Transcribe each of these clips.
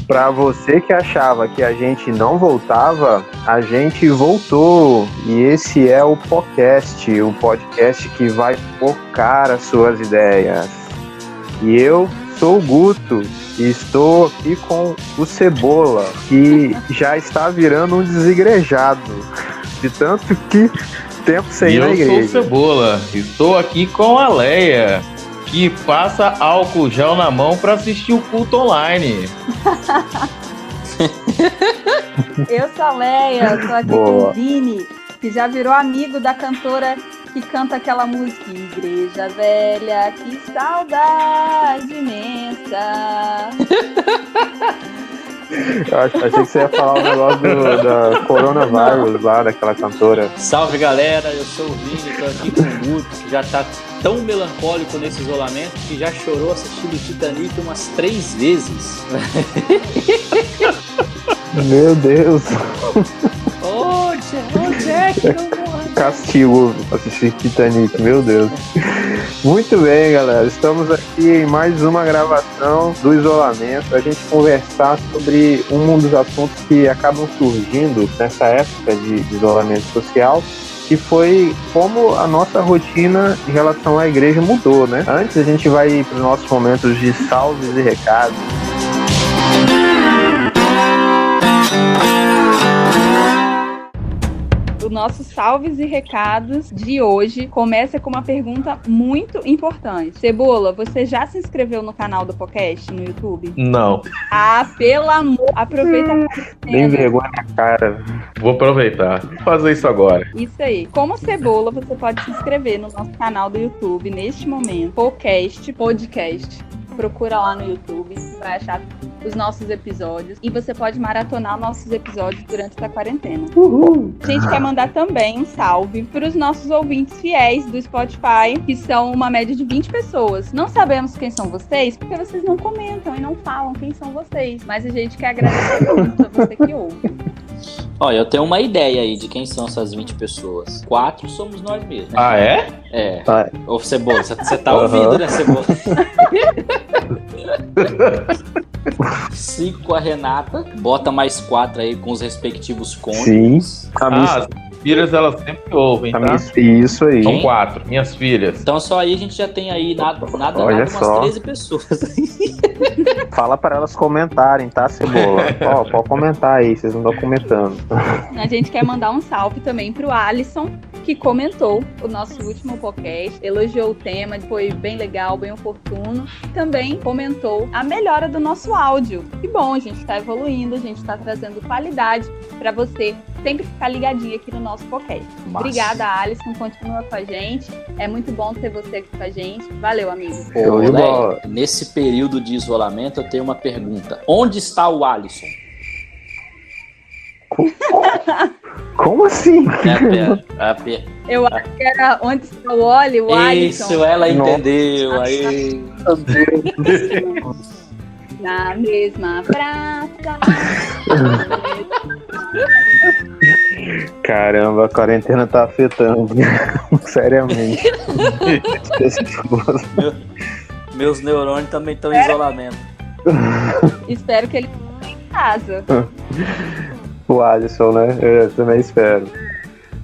Pra você que achava que a gente não voltava, a gente voltou. E esse é o podcast que vai focar as suas ideias. E eu sou o Guto e estou aqui com o Cebola, que já está virando um desigrejado, de tanto que tempo sem ir na igreja. Eu sou o Cebola, estou aqui com a Leia, que passa álcool gel na mão para assistir o culto online. Eu sou a Leia, estou aqui com o Vini, que já virou amigo da cantora que canta aquela música Igreja Velha, que saudade imensa. Eu achei que você ia falar o negócio da coronavírus lá, daquela cantora. Salve galera, eu sou o Vini, estou aqui com o Guto, que já tá tão melancólico nesse isolamento que já chorou assistindo Titanic umas 3 vezes. Meu Deus. Jack, não castigo assistir Titanic, meu Deus. Muito bem, galera, estamos aqui em mais uma gravação do isolamento, a gente conversar sobre um dos assuntos que acabam surgindo nessa época de isolamento social, que foi como a nossa rotina em relação à igreja mudou, né? Antes a gente vai ir para os nossos momentos de salves e recados. O nosso salves e recados de hoje começa com uma pergunta muito importante. Cebola, você já se inscreveu no canal do podcast no YouTube? Não. Ah, pelo amor, aproveita a Nem vergonha na cara. Vou aproveitar. Vou fazer isso agora. Isso aí. Como Cebola, você pode se inscrever no nosso canal do YouTube neste momento. Podcast. Procura lá no YouTube, vai achar os nossos episódios e você pode maratonar nossos episódios durante essa quarentena. Uhul. A gente quer mandar também um salve para os nossos ouvintes fiéis do Spotify, que são uma média de 20 pessoas. Não sabemos quem são vocês, porque vocês não comentam e não falam quem são vocês, mas a gente quer agradecer muito a você que ouve. Olha, eu tenho uma ideia aí de quem são essas 20 pessoas. 4 somos nós mesmos. Né? Ah, é? É. Ah. Ô, Cebola, você tá ouvindo, né, Cebola? 5 com a Renata. Bota mais 4 aí com os respectivos cônjuges. Sim. As filhas, elas sempre ouvem, tá? Isso aí. São 4, minhas filhas. Então só aí a gente já tem aí nada Olha umas só. 13 pessoas. Fala para elas comentarem, tá, Cebola? Ó, pode comentar aí, vocês não estão comentando. A gente quer mandar um salve também pro Alisson, que comentou o nosso último podcast, elogiou o tema, foi bem legal, bem oportuno. Também comentou a melhora do nosso áudio. Que bom, a gente está evoluindo, a gente está trazendo qualidade para você sempre ficar ligadinho aqui no nosso podcast. Massa. Obrigada, Alisson, continua com a gente. É muito bom ter você aqui com a gente. Valeu, amigo. Show de bola. Nesse período de isolamento, eu tenho uma pergunta. Onde está o Alisson? Como assim? Eu acho que era onde está o Oli, o Alisson. Isso, ela entendeu. Aí. Meu Deus. Na mesma praça. Caramba, a quarentena tá afetando. Seriamente. Meus neurônios também estão em isolamento. Espero que ele fique em casa. O Alisson, né? Eu também espero.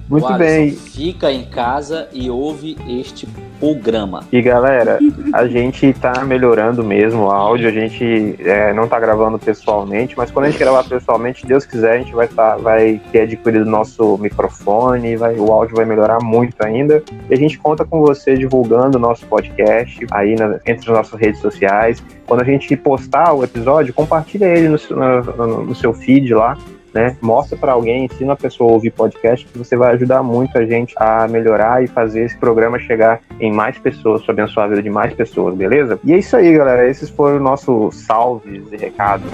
Muito Alisson, bem. fica em casa e ouve este programa. E galera, a gente tá melhorando mesmo o áudio, a gente não tá gravando pessoalmente, mas quando a gente gravar pessoalmente, Deus quiser, a gente vai ter adquirido nosso microfone, o áudio vai melhorar muito ainda, e a gente conta com você divulgando o nosso podcast aí entre as nossas redes sociais. Quando a gente postar o episódio, compartilha ele no seu feed lá, né? Mostra para alguém, ensina a pessoa a ouvir podcast, que você vai ajudar muito a gente a melhorar e fazer esse programa chegar em mais pessoas, para abençoar a vida de mais pessoas, beleza? E é isso aí, galera, esses foram os nossos salves e recados.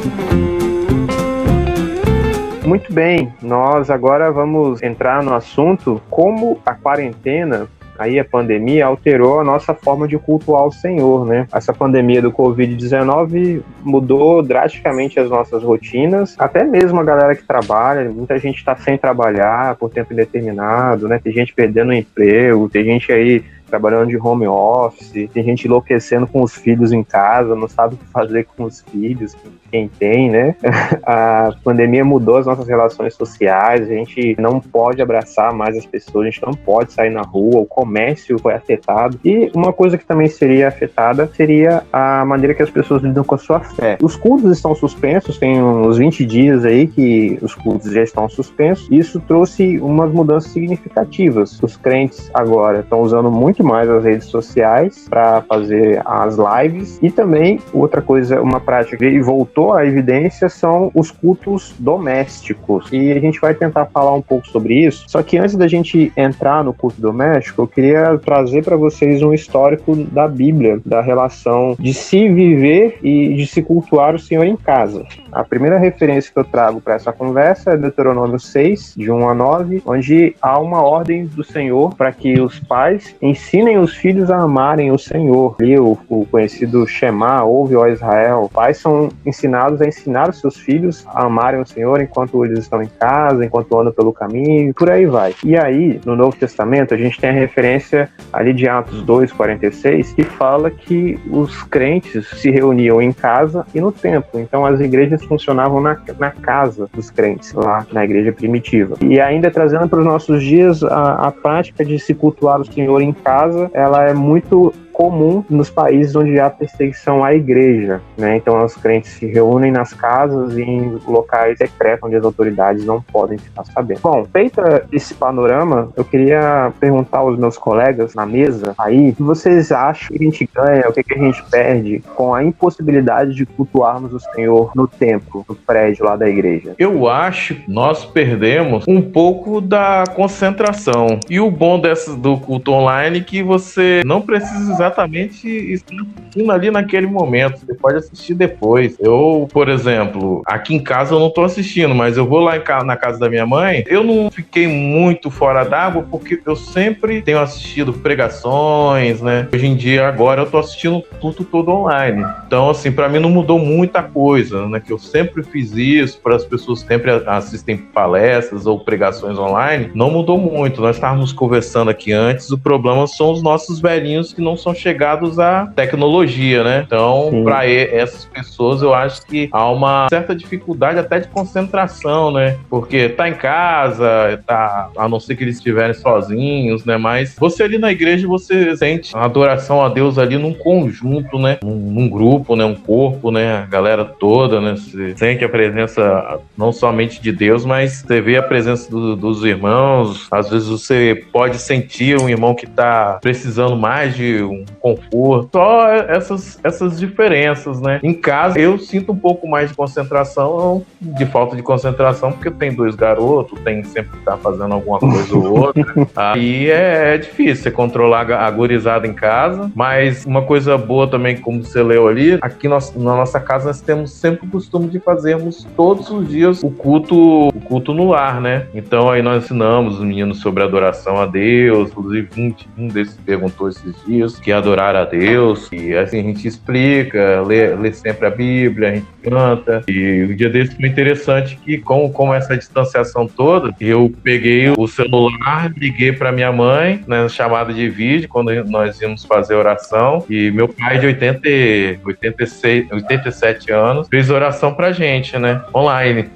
Muito bem, nós agora vamos entrar no assunto como a quarentena, aí a pandemia, alterou a nossa forma de cultuar o Senhor, né? Essa pandemia do Covid-19 mudou drasticamente as nossas rotinas, até mesmo a galera que trabalha, muita gente está sem trabalhar por tempo indeterminado, né? Tem gente perdendo o emprego, tem gente aí trabalhando de home office, tem gente enlouquecendo com os filhos em casa, não sabe o que fazer com os filhos, quem tem, né? A pandemia mudou as nossas relações sociais, a gente não pode abraçar mais as pessoas, a gente não pode sair na rua, o comércio foi afetado. E uma coisa que também seria afetada seria a maneira que as pessoas lidam com a sua fé. Os cultos estão suspensos, tem uns 20 dias aí que os cultos já estão suspensos, e isso trouxe umas mudanças significativas. Os crentes agora estão usando muito mais as redes sociais para fazer as lives, e também outra coisa, uma prática que voltou à evidência são os cultos domésticos, e a gente vai tentar falar um pouco sobre isso. Só que antes da gente entrar no culto doméstico, eu queria trazer para vocês um histórico da Bíblia, da relação de se viver e de se cultuar o Senhor em casa. A primeira referência que eu trago para essa conversa é Deuteronômio 6, de 1 a 9, onde há uma ordem do Senhor para que os pais ensinem os filhos a amarem o Senhor. Ali o conhecido Shema, ouve, ó Israel. Pais são ensinados a ensinar os seus filhos a amarem o Senhor enquanto eles estão em casa, enquanto andam pelo caminho, por aí vai. E aí, no Novo Testamento, a gente tem a referência ali de Atos 2:46, que fala que os crentes se reuniam em casa e no templo. Então as igrejas funcionavam na casa dos crentes, lá na igreja primitiva. E ainda trazendo para os nossos dias, a prática de se cultuar o Senhor em casa, ela é muito comum nos países onde há perseguição à igreja, né? Então os crentes se reúnem nas casas e em locais secretos onde as autoridades não podem ficar sabendo. Bom, feito esse panorama, eu queria perguntar aos meus colegas na mesa aí, o que vocês acham que a gente ganha, o que a gente perde com a impossibilidade de cultuarmos o Senhor no templo, no prédio lá da igreja? Eu acho que nós perdemos um pouco da concentração. E o bom do culto online é que você não precisa exatamente estar assistindo ali naquele momento. Você pode assistir depois. Eu, por exemplo, aqui em casa eu não tô assistindo, mas eu vou lá na casa da minha mãe, eu não fiquei muito fora d'água porque eu sempre tenho assistido pregações, né? Hoje em dia, agora eu tô assistindo tudo todo online. Então, assim, pra mim não mudou muita coisa, né? Que eu sempre fiz isso, para as pessoas que sempre assistem palestras ou pregações online, não mudou muito. Nós estávamos conversando aqui antes, o problema são os nossos velhinhos que não são chegados à tecnologia, né? Então, para essas pessoas, eu acho que há uma certa dificuldade até de concentração, né? Porque tá em casa, a não ser que eles estiverem sozinhos, né? Mas você ali na igreja, você sente a adoração a Deus ali num conjunto, né? Num grupo, né? Um corpo, né? A galera toda, né? Você sente a presença não somente de Deus, mas você vê a presença dos irmãos. Às vezes você pode sentir um irmão que tá precisando mais de um conforto, só essas diferenças, né? Em casa, eu sinto um pouco mais de concentração, de falta de concentração, porque tem 2 garotos, tem sempre que estar fazendo alguma coisa ou outra. Aí é difícil você controlar a gurizada em casa, mas uma coisa boa também, como você leu ali, aqui na nossa casa nós temos sempre o costume de fazermos todos os dias o culto no lar, né? Então aí nós ensinamos os meninos sobre adoração a Deus, inclusive um desses perguntou esses dias que adorar a Deus, e assim a gente explica, lê sempre a Bíblia, a gente canta, e um dia desse foi interessante que com essa distanciação toda, eu peguei o celular, liguei para minha mãe, né, chamada de vídeo, quando nós íamos fazer oração, e meu pai de 87 anos fez oração pra gente, né, online.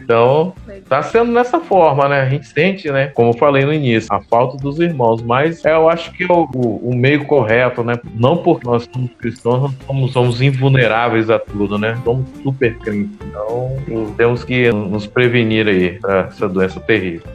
Então, tá sendo dessa forma, né, a gente sente, né, como eu falei no início, a falta dos irmãos, mas eu acho que é o meio correto, né, não porque nós somos cristãos, nós somos invulneráveis a tudo, né, somos super crentes, então temos que nos prevenir aí dessa doença terrível.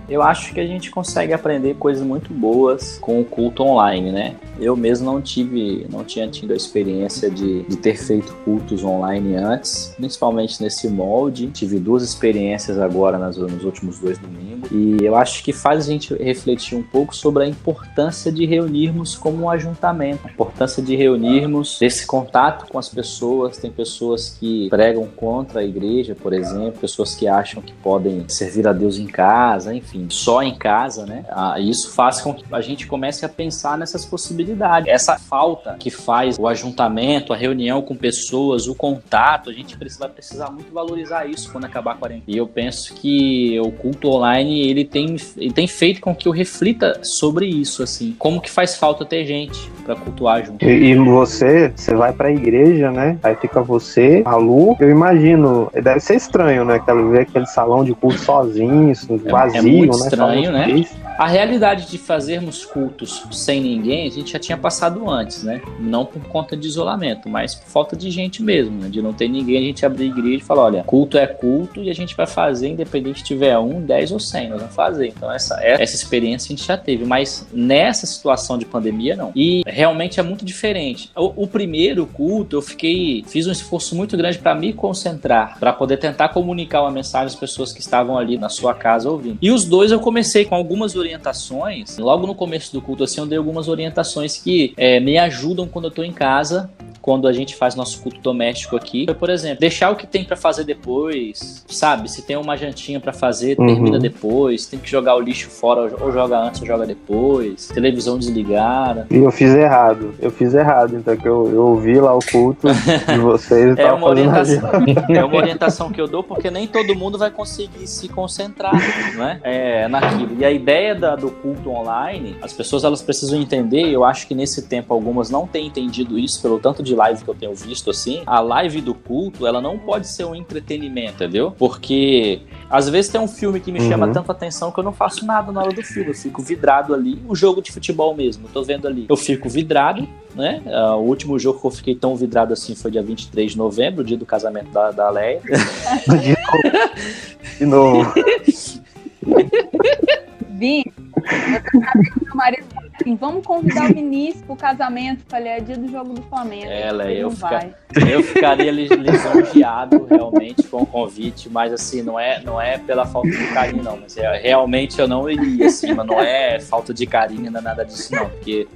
Eu acho que a gente consegue aprender coisas muito boas com o culto online, né? Eu mesmo não tinha tido a experiência de ter feito cultos online antes, principalmente nesse molde. Tive 2 experiências agora nos últimos 2 domingos, e eu acho que faz a gente refletir um pouco sobre a importância de reunirmos como um ajuntamento, a importância de reunirmos, desse contato com as pessoas. Tem pessoas que pregam contra a igreja, por exemplo, pessoas que acham que podem servir a Deus em casa, enfim, só em casa, né? Isso faz com que a gente comece a pensar nessas possibilidades possibilidade. Essa falta que faz o ajuntamento, a reunião com pessoas, o contato, a gente vai precisar muito valorizar isso quando acabar a quarentena. E eu penso que o culto online, ele tem feito com que eu reflita sobre isso, assim, como que faz falta ter gente para cultuar junto. E você vai pra igreja, né? Aí fica você, a Lu. Eu imagino, deve ser estranho, né? Ver aquele salão de culto sozinho, vazio, é muito né? Estranho, né? A realidade de fazermos cultos sem ninguém, a gente já tinha passado antes, né? Não por conta de isolamento, mas por falta de gente mesmo, né? De não ter ninguém, a gente abrir a igreja e falar, olha, culto é culto e a gente vai fazer, independente se tiver 1, 10 ou 100, nós vamos fazer. Então essa experiência a gente já teve, mas nessa situação de pandemia, não. E realmente é muito diferente. O primeiro culto, fiz um esforço muito grande para me concentrar, para poder tentar comunicar uma mensagem às pessoas que estavam ali na sua casa ouvindo. E os dois eu comecei com algumas orientações. Logo no começo do culto, assim, eu dei algumas orientações que me ajudam quando eu tô em casa, quando a gente faz nosso culto doméstico aqui. Por exemplo, deixar o que tem pra fazer depois, sabe? Se tem uma jantinha pra fazer, termina depois. Tem que jogar o lixo fora, ou joga antes ou joga depois. Televisão desligada. E eu fiz errado, então que eu ouvi lá o culto de vocês. É uma orientação que eu dou, porque nem todo mundo vai conseguir se concentrar, né? Naquilo. E a ideia do culto online, as pessoas elas precisam entender, eu acho que nesse tempo algumas não têm entendido isso, pelo tanto de live que eu tenho visto, assim, a live do culto, ela não pode ser um entretenimento, entendeu? Porque às vezes tem um filme que me chama tanta atenção que eu não faço nada na hora do filme, eu fico vidrado ali, um jogo de futebol mesmo, eu tô vendo ali, eu fico vidrado, né? O último jogo que eu fiquei tão vidrado assim foi dia 23 de novembro, dia do casamento da Leia. De novo. Vim, eu sabia que meu marido falou assim, vamos convidar o Vinícius pro casamento. Falei, é dia do jogo do Flamengo. Eu ficaria lisonjeado realmente com o convite, mas assim, não é pela falta de carinho não, mas realmente eu não iria, assim, mas não é falta de carinho, não é nada disso não, porque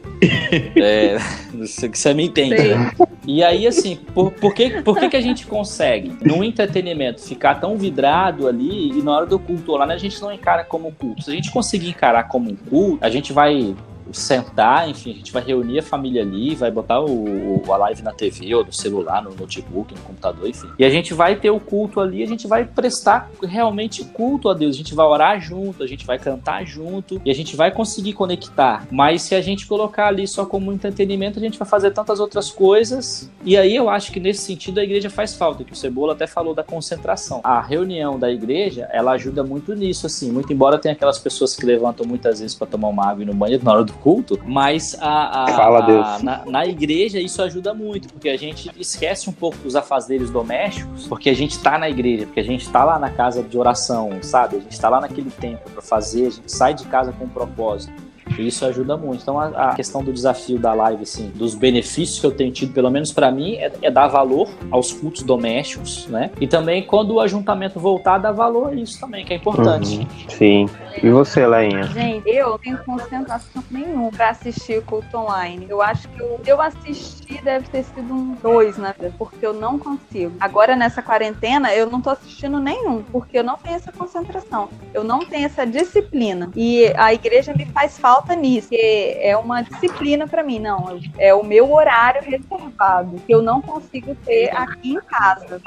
você me entende, né? E aí, assim, por que a gente consegue, no entretenimento, ficar tão vidrado ali e na hora do culto lá, né, a gente não encara como culto? Se a gente conseguir encarar como um culto, a gente vai sentar, enfim, a gente vai reunir a família ali, vai botar a live na TV ou no celular, no notebook, no computador, enfim. E a gente vai ter o culto ali, a gente vai prestar realmente culto a Deus, a gente vai orar junto, a gente vai cantar junto e a gente vai conseguir conectar. Mas se a gente colocar ali só como entretenimento, a gente vai fazer tantas outras coisas. E aí eu acho que nesse sentido a igreja faz falta, que o Cebola até falou da concentração. A reunião da igreja, ela ajuda muito nisso, assim, muito embora tenha aquelas pessoas que levantam muitas vezes para tomar uma água e no banheiro na hora do culto, mas na igreja isso ajuda muito, porque a gente esquece um pouco dos afazeres domésticos, porque a gente tá na igreja, porque a gente tá lá na casa de oração, sabe? A gente tá lá naquele templo para fazer, a gente sai de casa com um propósito. E isso ajuda muito. Então a questão do desafio da live, assim, dos benefícios que eu tenho tido, pelo menos pra mim, é dar valor aos cultos domésticos, né? E também quando o ajuntamento voltar, dar valor a isso também, que é importante. Sim. E você, Leinha? Gente, eu não tenho concentração nenhuma pra assistir o culto online. Eu acho que eu assisti deve ter sido 2, né? Porque eu não consigo. Agora, nessa quarentena, eu não tô assistindo nenhum, porque eu não tenho essa concentração. Eu não tenho essa disciplina. E a igreja me faz falta nisso, que é uma disciplina pra mim, não, é o meu horário reservado, que eu não consigo ter aqui em casa,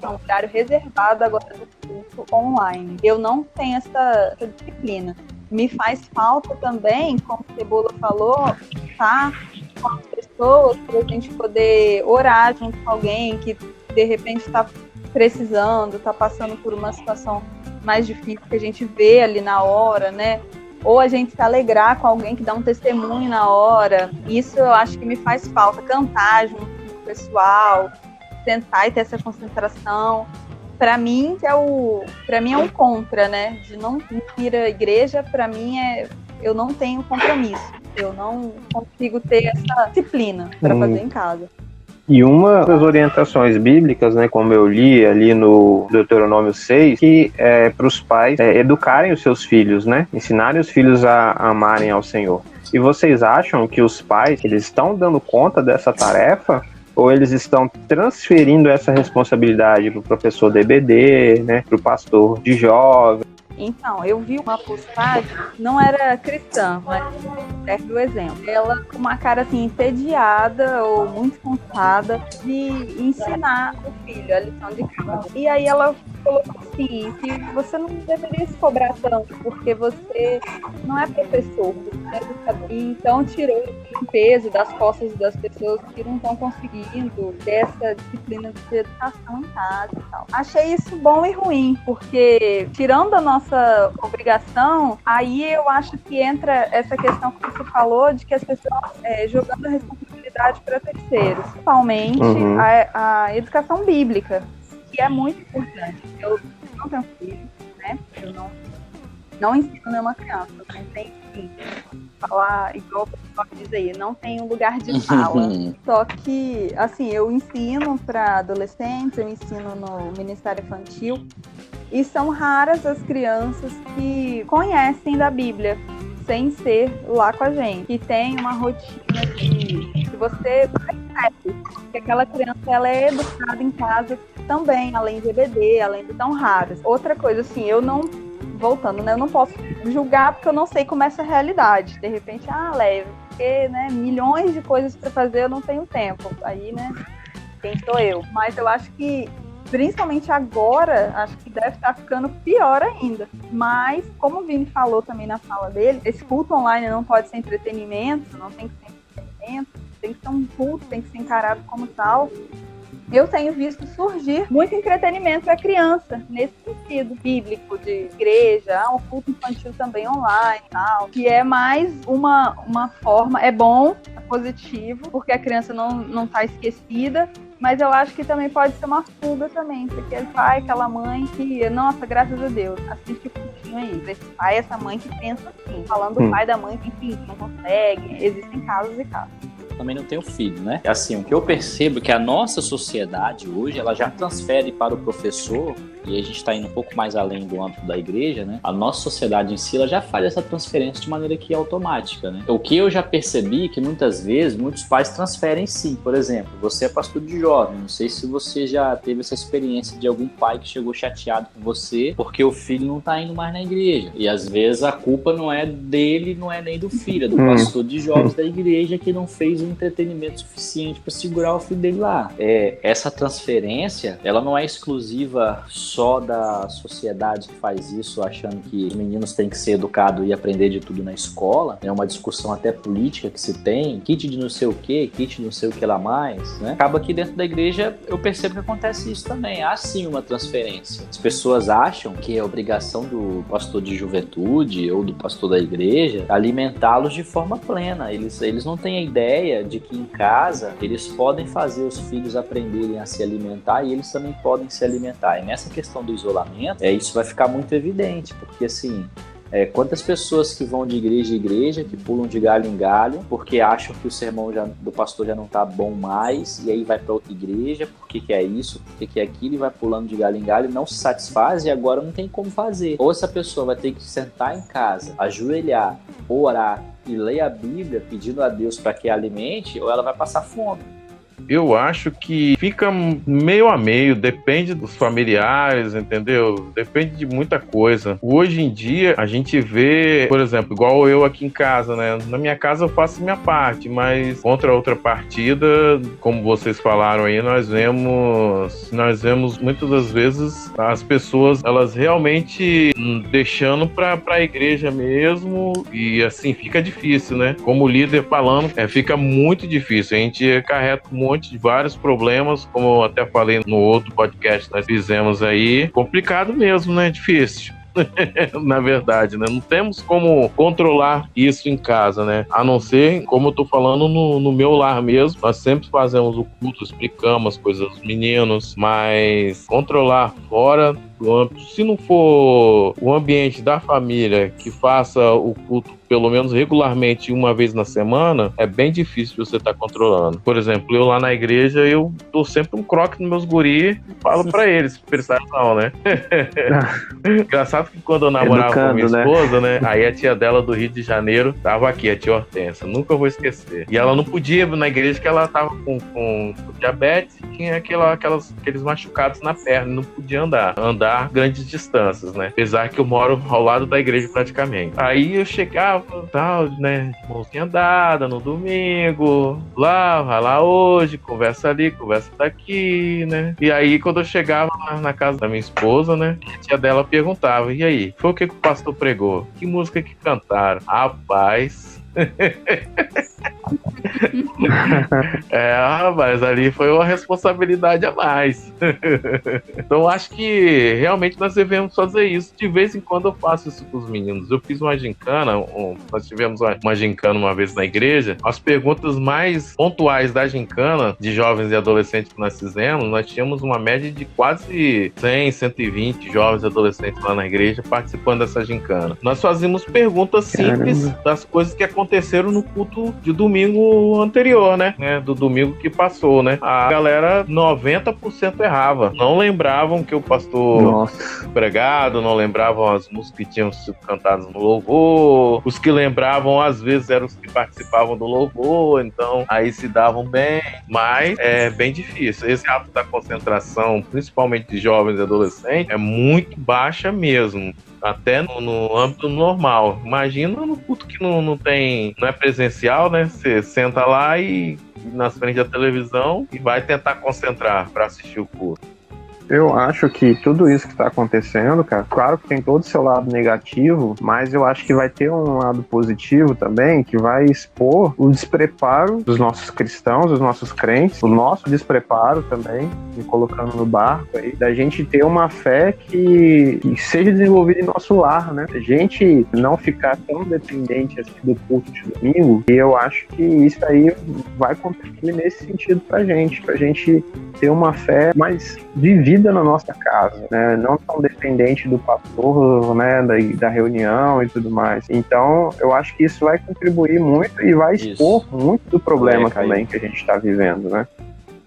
um horário reservado agora do curso online. Eu não tenho essa disciplina. Me faz falta também, como o Cebola falou, tá com as pessoas, pra gente poder orar junto com alguém que de repente tá precisando, tá passando por uma situação mais difícil que a gente vê ali na hora, né? Ou a gente se alegrar com alguém que dá um testemunho na hora. Isso eu acho que me faz falta. Cantar junto com o pessoal, sentar e ter essa concentração. Para mim é um contra, né? De não ir à igreja, para mim eu não tenho compromisso. Eu não consigo ter essa disciplina para fazer em casa. E uma das orientações bíblicas, né, como eu li ali no Deuteronômio 6, que é para os pais educarem os seus filhos, né, ensinarem os filhos a amarem ao Senhor. E vocês acham que os pais, eles estão dando conta dessa tarefa? Ou eles estão transferindo essa responsabilidade para o professor DBD, né, para o pastor de jovens? Então, eu vi uma postagem, não era cristã, mas serve o exemplo. Ela com uma cara assim, entediada ou muito cansada de ensinar o filho a lição de casa. E aí ela colocou assim, que você não deveria se cobrar tanto, porque você não é professor, você é educador. E então tirou o peso das costas das pessoas que não estão conseguindo ter essa disciplina de educação em casa e tal. Achei isso bom e ruim, porque tirando a nossa obrigação, aí eu acho que entra essa questão que você falou de que as pessoas jogando a responsabilidade para terceiros, principalmente a educação bíblica, que é muito importante. Eu não tenho filho, né? Eu não ensino nenhuma criança, eu tentei falar igual o pessoal diz aí, não tenho lugar de fala. Só que, assim, eu ensino para adolescentes, eu ensino no Ministério Infantil, e são raras as crianças que conhecem da Bíblia, sem ser lá com a gente, que tem uma rotina que você percebe que aquela criança ela é educada em casa também, além de EBD, além de tão raras. Outra coisa, assim, eu não posso julgar porque eu não sei como é essa realidade. De repente, leve, porque, né, milhões de coisas para fazer, eu não tenho tempo. Aí, né, quem sou eu? Mas eu acho que, principalmente agora, acho que deve estar ficando pior ainda. Mas, como o Vini falou também na fala dele, esse culto online não pode ser entretenimento, não tem que ser entretenimento, tem que ser um culto, tem que ser encarado como tal. Eu tenho visto surgir muito entretenimento para criança, nesse sentido bíblico, de igreja, um culto infantil também online e tal, que é mais uma forma, é bom, é positivo, porque a criança não tá esquecida, mas eu acho que também pode ser uma fuga também, porque aquele pai, aquela mãe que, nossa, graças a Deus, assiste o cultinho aí, esse pai, essa mãe que pensa assim, falando do pai, da mãe, que enfim, não consegue, existem casos e casos. Também não tenho filho, né? Assim, o que eu percebo é que a nossa sociedade hoje, ela já transfere para o professor, e a gente está indo um pouco mais além do âmbito da igreja, né? A nossa sociedade em si, ela já faz essa transferência de maneira que é automática, né? O que eu já percebi é que muitas vezes, muitos pais transferem sim. Por exemplo, você é pastor de jovem, não sei se você já teve essa experiência de algum pai que chegou chateado com você porque o filho não está indo mais na igreja. E às vezes a culpa não é dele, não é nem do filho, é do pastor de jovens da igreja que não fez um entretenimento suficiente para segurar o filho dele lá. Essa transferência, ela não é exclusiva só da sociedade que faz isso, achando que os meninos têm que ser educados e aprender de tudo na escola. É uma discussão até política que se tem, kit de não sei o que, kit de não sei o que lá mais, né? Acaba que dentro da igreja eu percebo que acontece isso também. Há sim uma transferência. As pessoas acham que é obrigação do pastor de juventude ou do pastor da igreja alimentá-los de forma plena. Eles não têm a ideia de que em casa eles podem fazer os filhos aprenderem a se alimentar e eles também podem se alimentar. E nessa questão do isolamento, isso vai ficar muito evidente, porque assim, quantas pessoas que vão de igreja em igreja, que pulam de galho em galho, porque acham que o sermão do pastor já não tá bom mais, e aí vai para outra igreja, porque que é isso, porque que é aquilo, e vai pulando de galho em galho, não se satisfaz e agora não tem como fazer. Ou essa pessoa vai ter que sentar em casa, ajoelhar, orar e ler a Bíblia pedindo a Deus para que a alimente, ou ela vai passar fome. Eu acho que fica meio a meio, depende dos familiares, entendeu? Depende de muita coisa. Hoje em dia, a gente vê, por exemplo, igual eu aqui em casa, né? Na minha casa eu faço minha parte, mas contra a outra partida, como vocês falaram aí, nós vemos muitas das vezes as pessoas, elas realmente deixando pra igreja mesmo, e assim, fica difícil, né? Como líder falando, fica muito difícil. A gente acarreta de vários problemas, como eu até falei no outro podcast que nós fizemos aí. Complicado mesmo, né? Difícil. Na verdade, né? Não temos como controlar isso em casa, né? A não ser, como eu tô falando, no meu lar mesmo, nós sempre fazemos o culto, explicamos as coisas aos meninos, mas controlar fora do âmbito, se não for o ambiente da família que faça o culto pelo menos regularmente uma vez na semana, é bem difícil você estar controlando. Por exemplo, eu lá na igreja, eu dou sempre um croque nos meus guris e falo pra eles, prestar atenção, né? Engraçado que quando eu namorava com minha esposa, né? Aí a tia dela do Rio de Janeiro tava aqui, a tia Hortência, nunca vou esquecer. E ela não podia ir na igreja que ela tava com diabetes tinha aqueles machucados na perna, não podia andar grandes distâncias, né? Apesar que eu moro ao lado da igreja praticamente. Aí eu chegava, tal, né? Mãozinha dada no domingo, vai lá hoje, conversa ali, conversa daqui, né? E aí quando eu chegava na casa da minha esposa, né? A tia dela perguntava, e aí? Foi o que o pastor pregou? Que música que cantaram? Rapaz... mas ali foi uma responsabilidade a mais. Então acho que realmente nós devemos fazer isso. De vez em quando eu faço isso com os meninos. Eu fiz uma gincana, nós tivemos uma gincana uma vez na igreja. As perguntas mais pontuais da gincana, de jovens e adolescentes que nós fizemos, nós tínhamos uma média de quase 100, 120 jovens e adolescentes lá na igreja participando dessa gincana. Nós fazíamos perguntas simples das coisas que aconteceram no culto de domingo anterior, né? Do domingo que passou, né? A galera 90% errava. Não lembravam que o pastor pregado, não lembravam as músicas que tinham sido cantadas no louvor. Os que lembravam, às vezes, eram os que participavam do louvor, então aí se davam bem. Mas é bem difícil. Esse ato da concentração, principalmente de jovens e adolescentes, é muito baixa mesmo. Até no âmbito normal. Imagina no culto que não é presencial, né? Você senta lá e na frente da televisão e vai tentar concentrar para assistir o culto. Eu acho que tudo isso que está acontecendo, cara, claro que tem todo o seu lado negativo, mas eu acho que vai ter um lado positivo também, que vai expor o despreparo dos nossos cristãos, dos nossos crentes, o nosso despreparo também, me colocando no barco aí, da gente ter uma fé que seja desenvolvida em nosso lar, né? A gente não ficar tão dependente assim do culto de domingo, e eu acho que isso aí vai contribuir nesse sentido pra gente ter uma fé mais vivida na nossa casa, né? Não tão dependente do pastor, né? Da reunião e tudo mais. Então, eu acho que isso vai contribuir muito e vai expor muito do problema também que a gente está vivendo, né?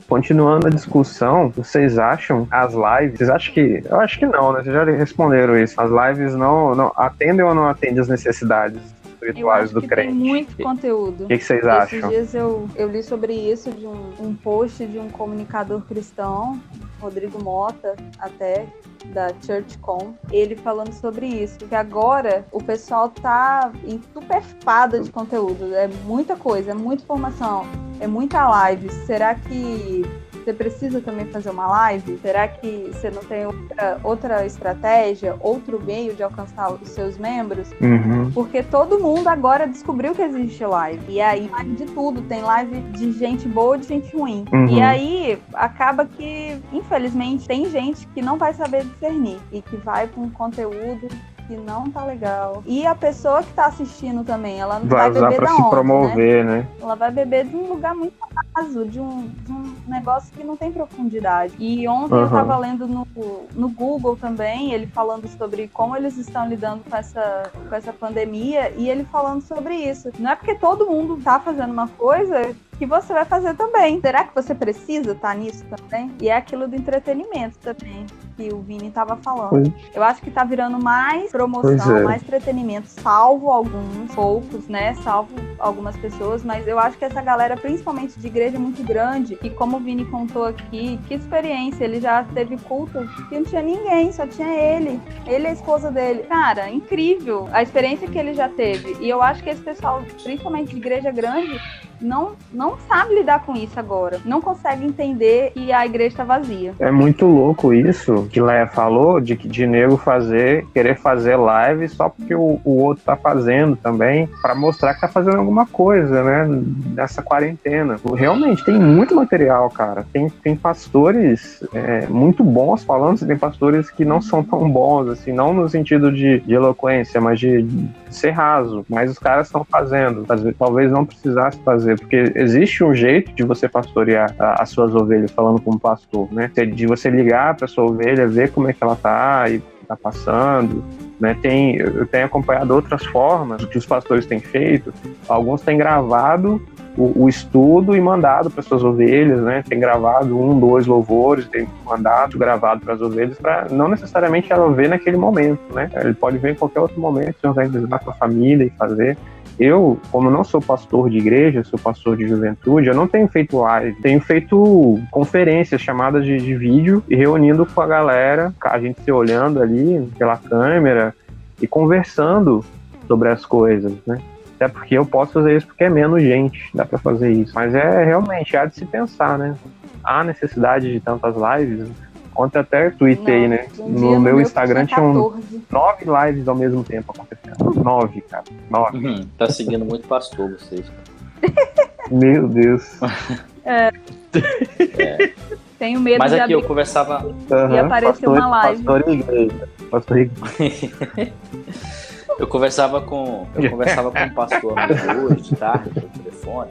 Continuando a discussão, vocês acham as lives, vocês acham que, eu acho que não, né? Vocês já responderam isso. As lives não atendem ou não atendem as necessidades espirituais do crente? Tem muito conteúdo. O que vocês acham? Esses dias eu li sobre isso de um post de um comunicador cristão, Rodrigo Mota, até, da ChurchCom, ele falando sobre isso, que agora o pessoal tá entuperfado de conteúdo, é muita coisa, é muita informação, é muita live. Será que você precisa também fazer uma live? Será que você não tem outra estratégia, outro meio de alcançar os seus membros? Porque todo mundo agora descobriu que existe live. E aí, de tudo. Tem live de gente boa e de gente ruim. E aí, acaba que, infelizmente, tem gente que não vai saber discernir e que vai com conteúdo que não tá legal. E a pessoa que tá assistindo também, ela não vai beber pra da se onde, promover, né? Ela vai beber de um lugar muito raso, de um negócio que não tem profundidade. E ontem eu tava lendo no Google também, ele falando sobre como eles estão lidando com essa pandemia, e ele falando sobre isso. Não é porque todo mundo tá fazendo uma coisa que você vai fazer também. Será que você precisa estar nisso também? E é aquilo do entretenimento também, que o Vini tava falando. Eu acho que tá virando mais promoção, mais entretenimento, salvo alguns poucos, né? Salvo algumas pessoas, mas eu acho que essa galera, principalmente de igreja muito grande, e como o Vini contou aqui, que experiência, ele já teve culto que não tinha ninguém, só tinha ele e a esposa dele. Cara, incrível a experiência que ele já teve. E eu acho que esse pessoal, principalmente de igreja grande, não sabe lidar com isso agora. Não consegue entender que a igreja tá vazia. É muito louco isso que Leia falou, de nego querer fazer live só porque o outro tá fazendo também, pra mostrar que tá fazendo alguma coisa, né? Nessa quarentena. Realmente, tem muito material, cara. Tem pastores muito bons falando, tem pastores que não são tão bons, assim, não no sentido de eloquência, mas de ser raso. Mas os caras estão fazendo. Talvez não precisasse fazer, porque existe um jeito de você pastorear as suas ovelhas, falando como pastor, né? De você ligar para sua ovelha, ver como é que ela tá e tá passando, né? Eu tenho acompanhado outras formas que os pastores têm feito. Alguns têm gravado o estudo e mandado para suas ovelhas, né? Tem gravado 1, 2 louvores, tem mandado gravado para as ovelhas, para não necessariamente ela ver naquele momento, né? Ele pode ver em qualquer outro momento, se organizar com a família e fazer. Eu, como não sou pastor de igreja, sou pastor de juventude, eu não tenho feito live, tenho feito conferências, chamadas de vídeo, e reunindo com a galera, a gente se olhando ali pela câmera e conversando sobre as coisas, né? Até porque eu posso fazer isso porque é menos gente, dá pra fazer isso. Mas realmente, há de se pensar, né? Há necessidade de tantas lives. Ontem até tuitei, né? No meu Instagram tinham 9 lives ao mesmo tempo acontecendo. 9, cara. 9. Tá seguindo muito pastor, vocês. Meu Deus. Tenho medo Mas de aqui eu conversava... e apareceu uma live. Pastor igreja. Eu conversava com um pastor amigo hoje, de tarde, pelo telefone,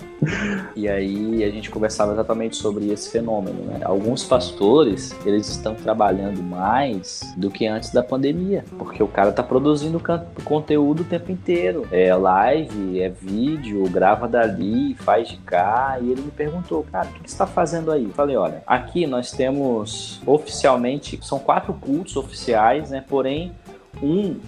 e aí a gente conversava exatamente sobre esse fenômeno, né? Alguns pastores, eles estão trabalhando mais do que antes da pandemia, porque o cara tá produzindo conteúdo o tempo inteiro. É live, é vídeo, grava dali, faz de cá, e ele me perguntou, cara, o que você tá fazendo aí? Eu falei, olha, aqui nós temos oficialmente, são 4 cultos oficiais, né? Porém,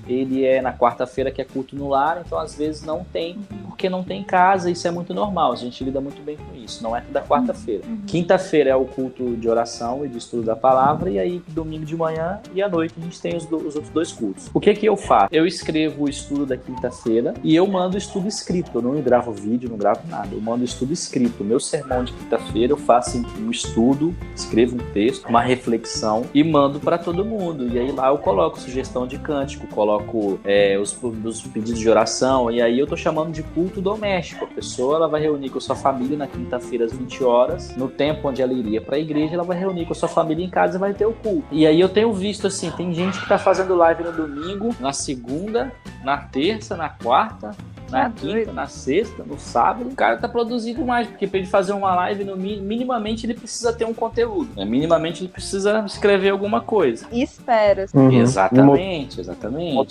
ele é na quarta-feira, que é culto no lar, então às vezes não tem, porque não tem casa, isso é muito normal, a gente lida muito bem com isso, não é da quarta-feira. Quinta-feira é o culto de oração e de estudo da palavra, e aí domingo de manhã e à noite a gente tem os outros 2 cultos. O que eu faço? Eu escrevo o estudo da quinta-feira e eu mando o estudo escrito, eu não gravo vídeo, não gravo nada, eu mando o estudo escrito. O meu sermão de quinta-feira eu faço um estudo, escrevo um texto, uma reflexão e mando para todo mundo, e aí lá eu coloco sugestão de cântico, coloco os pedidos de oração, e aí eu tô chamando de culto doméstico. A pessoa, ela vai reunir com a sua família na quinta-feira às 20 horas, no tempo onde ela iria para a igreja, ela vai reunir com a sua família em casa e vai ter o culto. E aí eu tenho visto assim, tem gente que tá fazendo live no domingo, na segunda, na terça, na quarta, na quinta, na sexta, no sábado. O cara tá produzindo mais, porque pra ele fazer uma live, minimamente ele precisa ter um conteúdo, né? Minimamente ele precisa escrever alguma coisa. E espera. Exatamente.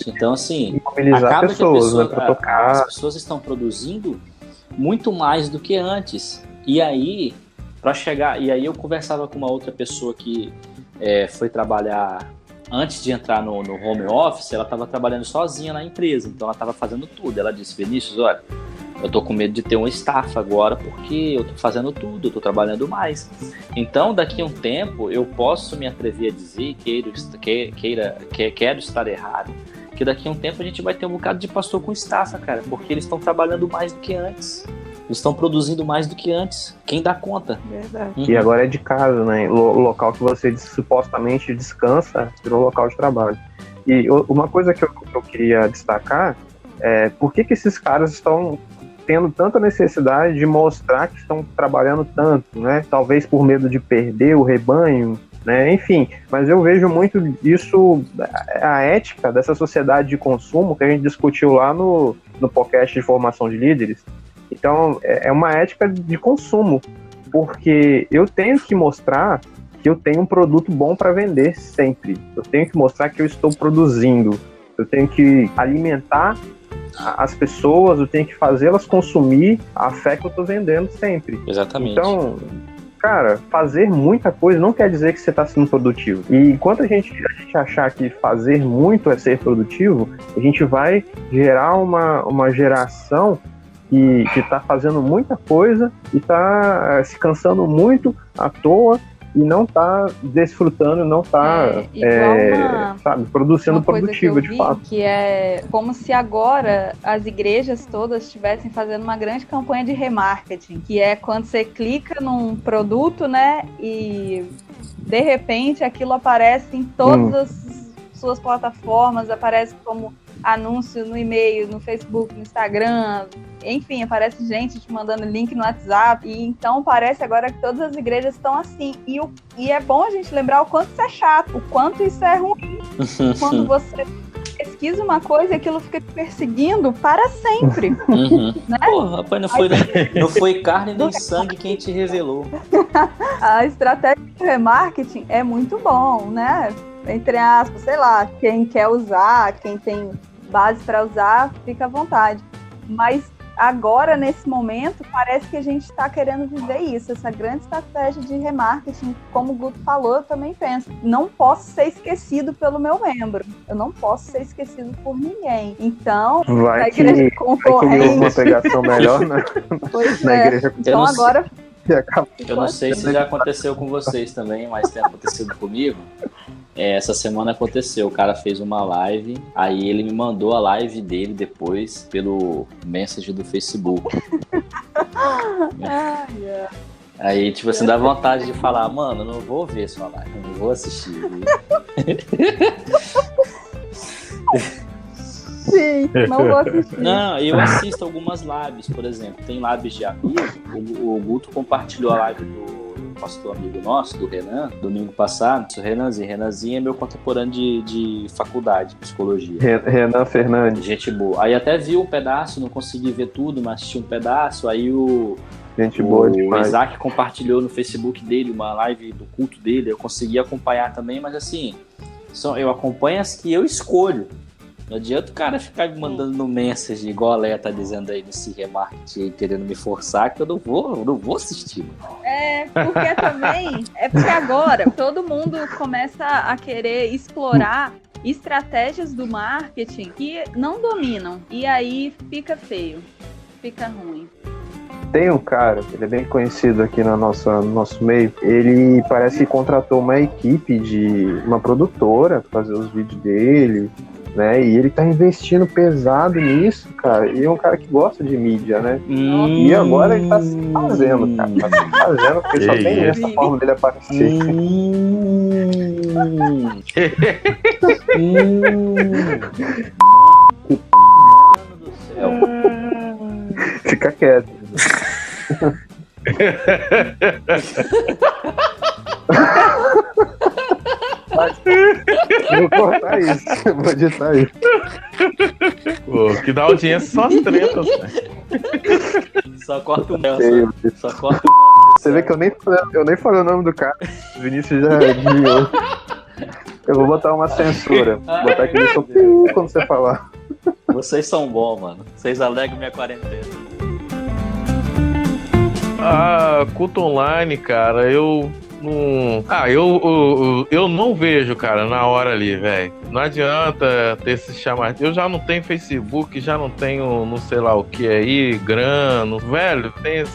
Então, assim, acaba pessoas, que as pessoas estão produzindo muito mais do que antes. E aí, eu conversava com uma outra pessoa que foi trabalhar. Antes de entrar no home office, ela estava trabalhando sozinha na empresa, então ela estava fazendo tudo. Ela disse, Vinícius, olha, eu tô com medo de ter um staff agora, porque eu tô fazendo tudo, eu tô trabalhando mais. Então, daqui a um tempo, eu posso me atrever a dizer, quero estar errado, que daqui a um tempo a gente vai ter um bocado de pastor com staff, cara, porque eles estão trabalhando mais do que antes. Eles estão produzindo mais do que antes. Quem dá conta? Verdade. E agora é de casa, né? O local que você supostamente descansa virou local de trabalho. E uma coisa que eu queria destacar é por que esses caras estão tendo tanta necessidade de mostrar que estão trabalhando tanto, né? Talvez por medo de perder o rebanho, né? Enfim, mas eu vejo muito isso, a ética dessa sociedade de consumo que a gente discutiu lá no podcast de formação de líderes. Então, é uma ética de consumo, porque eu tenho que mostrar que eu tenho um produto bom para vender sempre. Eu tenho que mostrar que eu estou produzindo. Eu tenho que alimentar as pessoas, eu tenho que fazê-las consumir a fé que eu estou vendendo sempre. Exatamente. Então, cara, fazer muita coisa não quer dizer que você está sendo produtivo. E enquanto a gente achar que fazer muito é ser produtivo, a gente vai gerar uma geração que está fazendo muita coisa e está se cansando muito à toa e não está desfrutando, não está produzindo produtivo de fato. Que é como se agora as igrejas todas estivessem fazendo uma grande campanha de remarketing, que é quando você clica num produto, né, e de repente aquilo aparece em todas as suas plataformas, aparece como anúncio no e-mail, no Facebook, no Instagram, enfim, aparece gente te mandando link no WhatsApp, e então parece agora que todas as igrejas estão assim, e é bom a gente lembrar o quanto isso é chato, o quanto isso é ruim, quando você pesquisa uma coisa e aquilo fica te perseguindo para sempre. Né? Porra, rapaz, não foi carne nem sangue quem te revelou. A estratégia de remarketing é muito bom, né? Entre aspas, sei lá, quem quer usar, quem tem base para usar, fica à vontade. Mas agora, nesse momento, parece que a gente está querendo viver isso, essa grande estratégia de remarketing. Como o Guto falou, eu também penso, não posso ser esquecido pelo meu membro, eu não posso ser esquecido por ninguém. Então, Vai que igreja vai concorrente... uma pegação melhor na igreja. Então agora... Eu não sei se já aconteceu com vocês também, mas tem acontecido comigo. Essa semana aconteceu, o cara fez uma live, aí ele me mandou a live dele depois pelo message do Facebook. Aí, tipo assim, dá vontade de falar, mano, eu não vou ver sua live, eu não vou assistir. Sim, não vou assistir. Não, eu assisto algumas lives, por exemplo, tem lives de amigo, o Guto compartilhou a live do pastor amigo nosso, do Renan, domingo passado. O Renanzinho é meu contemporâneo de faculdade, de psicologia. Renan Fernandes. Gente boa. Aí até vi um pedaço, não consegui ver tudo, mas assisti um pedaço. Aí Gente boa demais. O Isaac compartilhou no Facebook dele uma live do culto dele, eu consegui acompanhar também, mas assim, eu acompanho as que eu escolho. Não adianta o cara ficar me mandando no message, igual a Leia tá dizendo aí nesse remarketing aí, querendo me forçar, que eu não vou assistir. Porque também, porque agora todo mundo começa a querer explorar estratégias do marketing que não dominam, e aí fica feio, fica ruim. Tem um cara, ele é bem conhecido aqui no nosso meio, ele parece que contratou uma equipe de uma produtora para fazer os vídeos dele, né? E ele tá investindo pesado nisso, cara. E é um cara que gosta de mídia, né? E agora ele tá se fazendo, cara. Tá se fazendo, porque só tem essa forma dele aparecer. Mano do céu. Fica quieto. Vou cortar isso, vou editar isso. Pô, que dá audiência só as tretas, né? Só corta o mel, só corta o mel. Você vê que eu nem falei o nome do cara. O Vinícius já desviou. Eu vou botar uma censura. Vou botar aquele som quando você falar. Vocês são bons, mano. Vocês alegram minha quarentena. Culto online, cara, eu não... eu não vejo, cara, na hora ali, velho. Não adianta ter esse chamado. Eu já não tenho Facebook, já não tenho não sei lá o que aí, grano. Velho,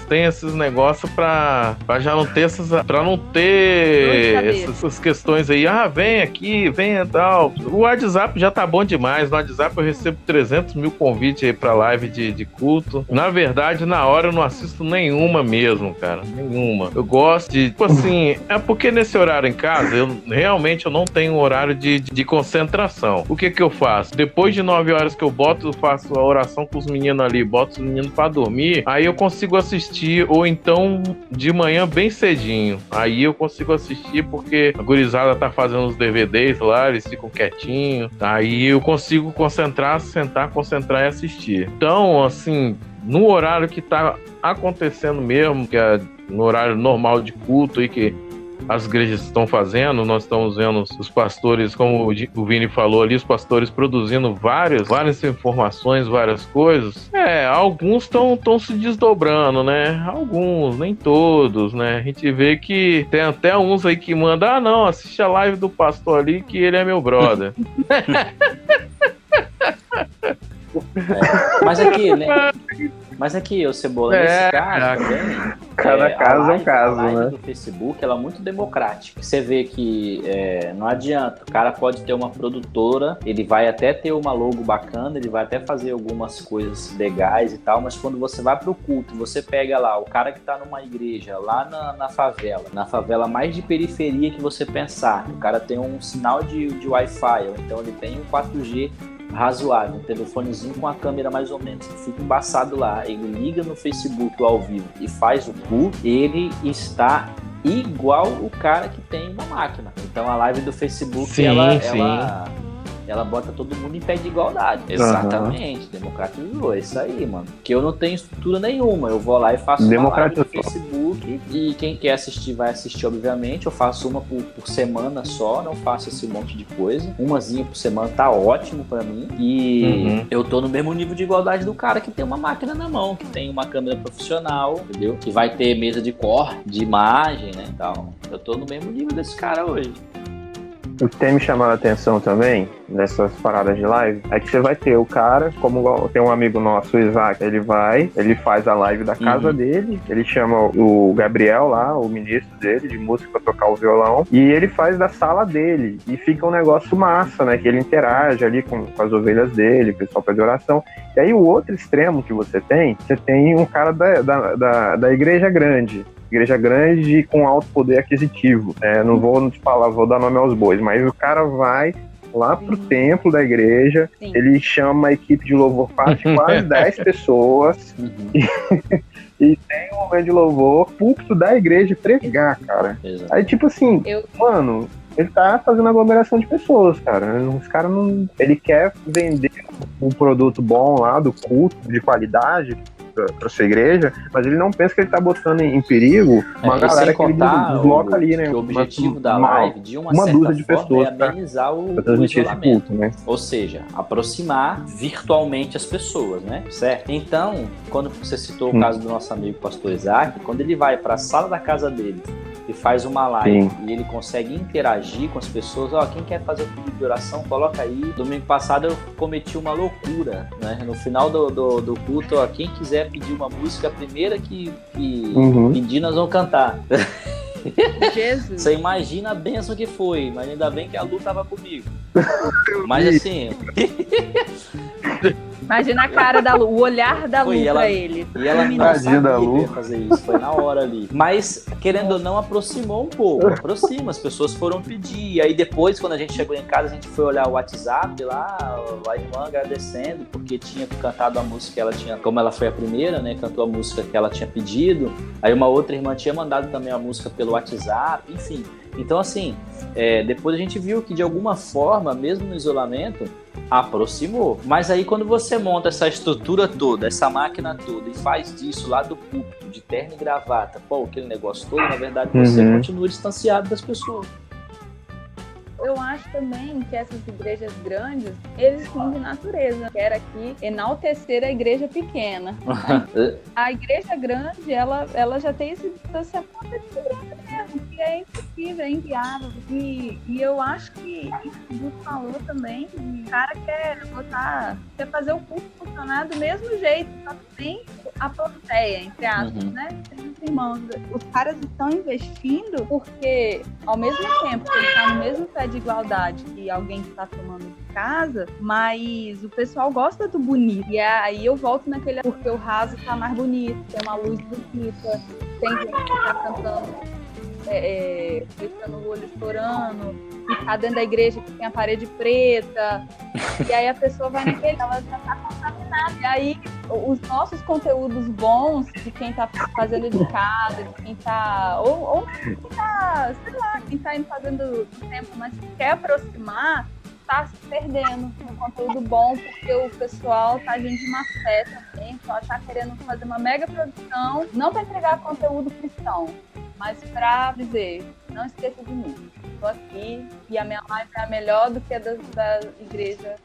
tem esses negócios pra já não ter essas... Pra não ter essas questões aí. Vem aqui, vem e tal. O WhatsApp já tá bom demais. No WhatsApp eu recebo 300 mil convites aí pra live de culto. Na verdade, na hora eu não assisto nenhuma mesmo, cara. Nenhuma. Eu gosto de... Tipo assim, é porque nesse horário em casa, eu realmente não tenho um horário de concentração. O que eu faço? Depois de 9 horas que eu faço a oração com os meninos ali, boto os meninos pra dormir, aí eu consigo assistir, ou então de manhã bem cedinho. Aí eu consigo assistir porque a gurizada tá fazendo os DVDs lá, eles ficam quietinhos. Aí eu consigo sentar, concentrar e assistir. Então, assim, no horário que tá acontecendo mesmo, que é no horário normal de culto aí que as igrejas estão fazendo, nós estamos vendo os pastores, como o Vini falou ali, os pastores produzindo várias informações, várias coisas. Alguns estão se desdobrando, né? Alguns, nem todos, né? A gente vê que tem até uns aí que mandam, não, assiste a live do pastor ali que ele é meu brother. Mas aqui, ô Cebola, nesse caso também, cada caso é um caso, a live né? do Facebook, ela é muito democrática. Você vê que não adianta, o cara pode ter uma produtora, ele vai até ter uma logo bacana, ele vai até fazer algumas coisas legais e tal, mas quando você vai pro culto, você pega lá o cara que tá numa igreja, lá na favela mais de periferia que você pensar, o cara tem um sinal de Wi-Fi, ou então ele tem um 4G razoável, um telefonezinho com a câmera mais ou menos, que fica embaçado lá, ele liga no Facebook ao vivo e faz o culto, ele está igual o cara que tem uma máquina. Então a live do Facebook, ela bota todo mundo em pé de igualdade. Exatamente, democratizou, é isso aí, mano. Porque eu não tenho estrutura nenhuma, eu vou lá e faço uma live no Facebook e quem quer assistir vai assistir, obviamente. Eu faço uma por semana só, não faço esse monte de coisa. Umazinha por semana tá ótimo pra mim. E eu tô no mesmo nível de igualdade do cara que tem uma máquina na mão, que tem uma câmera profissional, entendeu? Que vai ter mesa de corte, de imagem, né, e tal. Eu tô no mesmo nível desse cara hoje. O que tem me chamado a atenção também, nessas paradas de live, é que você vai ter o cara, como tem um amigo nosso, o Isaac, ele faz a live da casa dele, ele chama o Gabriel lá, o ministro dele, de música, pra tocar o violão, e ele faz da sala dele, e fica um negócio massa, né, que ele interage ali com as ovelhas dele, o pessoal faz oração. E aí o outro extremo que você tem um cara da igreja grande com alto poder aquisitivo. Não vou te falar, vou dar nome aos bois, mas o cara vai lá pro templo da igreja, ele chama a equipe de louvor quase 10 pessoas e tem um momento de louvor, púlpito da igreja pregar, cara. Exato. Aí tipo assim, mano, ele tá fazendo aglomeração de pessoas, cara. Os caras não... Ele quer vender um produto bom lá, do culto, de qualidade, pra sua igreja, mas ele não pensa que ele tá botando em perigo uma galera que ele desloca ali, né? O objetivo da live, de uma certa dúzia de pessoas, é amenizar o isolamento, culto, né? Ou seja, aproximar virtualmente as pessoas, né? Certo? Então, quando você citou o caso do nosso amigo pastor Isaac, quando ele vai para a sala da casa dele e faz uma live e ele consegue interagir com as pessoas, quem quer fazer o pedido de oração, coloca aí. Domingo passado eu cometi uma loucura, né? No final do culto, quem quiser pedir uma música, a primeira que pedir, nós vamos cantar. Jesus. Você imagina a bênção que foi, mas ainda bem que a Lu tava comigo. Mas assim... Imagina a cara da Lu, o olhar da Lu pra ele. E ela não sabia que ia fazer isso, foi na hora ali. Mas, querendo ou não, aproximou um pouco. Aproxima, as pessoas foram pedir. E aí depois, quando a gente chegou em casa, a gente foi olhar o WhatsApp lá, a irmã agradecendo, porque tinha cantado a música que ela tinha, como ela foi a primeira, né, cantou a música que ela tinha pedido. Aí uma outra irmã tinha mandado também a música pelo WhatsApp, enfim. Então, assim, depois a gente viu que, de alguma forma, mesmo no isolamento, aproximou. Mas aí, quando você monta essa estrutura toda, essa máquina toda, e faz disso lá do púlpito, de terno e gravata, aquele negócio todo, na verdade, você continua distanciado das pessoas. Eu acho também que essas igrejas grandes, eles são de natureza. Quero aqui enaltecer a igreja pequena. A igreja grande, ela já tem esse distanciamento mesmo, que é impossível, é inviável. E eu acho que isso que o Gus falou também, o cara quer fazer o culto funcionar do mesmo jeito, só que tem a plateia, entre aspas, né? Tem os irmãos. Os caras estão investindo porque, ao mesmo tempo que ele está no mesmo pé de igualdade que alguém que está tomando de casa, mas o pessoal gosta do bonito. E aí eu volto naquele... Porque o raso tá mais bonito, tem uma luz bonita, tem gente que tá cantando, fechando o olho estourando, e tá dentro da igreja que tem a parede preta, e aí a pessoa vai naquele, ela já tá contaminada. E aí os nossos conteúdos bons, de quem tá fazendo de casa, de quem tá, ou quem tá, sei lá, quem tá indo fazendo do tempo, mas quer aproximar, tá se perdendo no conteúdo bom, porque o pessoal tá agindo de má fé também, só tá querendo fazer uma mega produção, não para entregar conteúdo cristão, mas para dizer, não esqueça de mim, tô aqui e a minha live é a melhor do que a da igreja.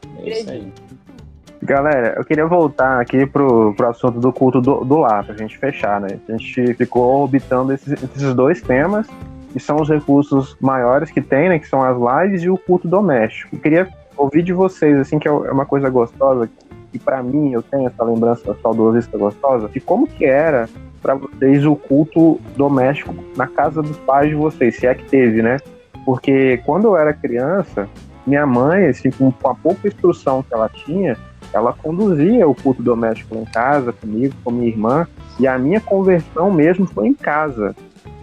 Galera, eu queria voltar aqui pro assunto do culto do lar, pra gente fechar, né? A gente ficou orbitando esses dois temas, que são os recursos maiores que tem, né? Que são as lives e o culto doméstico. Eu queria ouvir de vocês, assim, que é uma coisa gostosa, que pra mim eu tenho essa lembrança saudosista gostosa, de como que era pra vocês o culto doméstico na casa dos pais de vocês, se é que teve, né? Porque quando eu era criança, minha mãe, assim, com a pouca instrução que ela tinha, ela conduzia o culto doméstico em casa, comigo, com minha irmã, e a minha conversão mesmo foi em casa,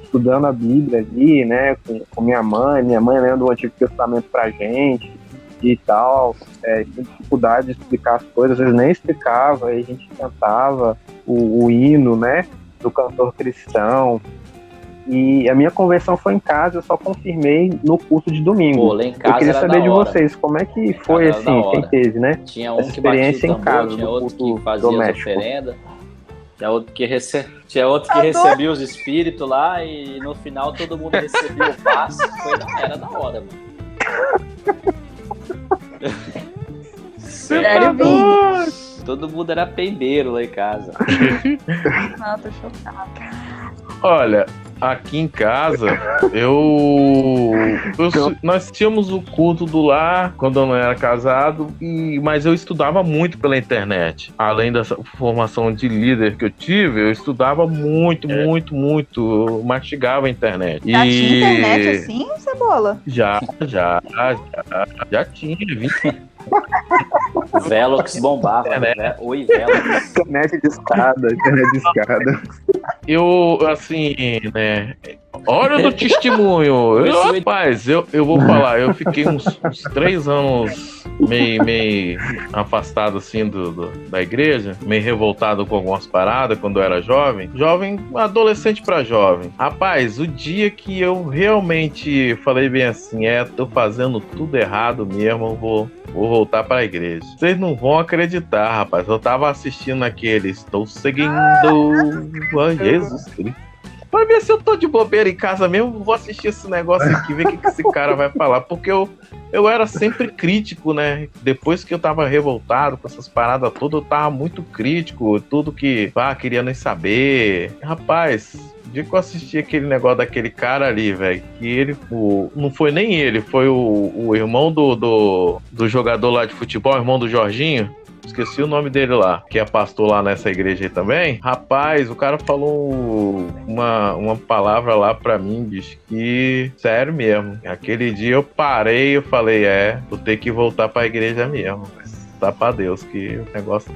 estudando a Bíblia ali, né, com minha mãe lendo o Antigo Testamento pra gente e tal, tinha dificuldade de explicar as coisas, às vezes nem explicava, aí a gente cantava o hino, né, do cantor cristão, E a minha conversão foi em casa, eu só confirmei no culto de domingo. Pô, lá em casa eu queria era saber da de hora. vocês, como é que foi Casa era assim, da quem hora. teve, né? Tinha um Essa que batia o experiência em tambor, casa, tinha do outro culto que fazia as doméstico. oferendas, tinha outro que, tinha outro que recebia os espíritos lá e no final todo mundo recebia o passe. Era da hora, mano. Sério, Vini? Todo mundo era peideiro lá em casa. Não, tô chocada. Olha, aqui em casa, nós tínhamos o culto do lar quando eu não era casado, mas eu estudava muito pela internet. Além dessa formação de líder que eu tive, eu estudava muito. Eu mastigava a internet. Já tinha internet assim, Cebola? Já tinha, 20. Velox bombava, né? Oi, Velox. Internet de escada. Eu, assim, né? Hora do testemunho. Rapaz, eu vou falar, eu fiquei uns 3 anos meio afastado, assim, da igreja, meio revoltado com algumas paradas quando eu era jovem, adolescente pra jovem. Rapaz, o dia que eu realmente falei bem assim, tô fazendo tudo errado mesmo, eu vou voltar pra igreja. Vocês não vão acreditar, rapaz, eu tava assistindo aquele Estou Seguindo a Jesus Cristo. Pra ver se eu tô de bobeira em casa mesmo, vou assistir esse negócio aqui, ver o que esse cara vai falar. Porque eu era sempre crítico, né? Depois que eu tava revoltado com essas paradas todas, eu tava muito crítico. Tudo que, queria nem saber. Rapaz, o dia que eu assisti aquele negócio daquele cara ali, velho, que ele, não foi nem ele, foi o irmão do jogador lá de futebol, o irmão do Jorginho. Esqueci o nome dele lá, que é pastor lá nessa igreja aí também. Rapaz, o cara falou uma palavra lá pra mim, bicho, que... Sério mesmo. Aquele dia eu parei, eu falei, vou ter que voltar pra igreja mesmo. Tá pra Deus, que o negócio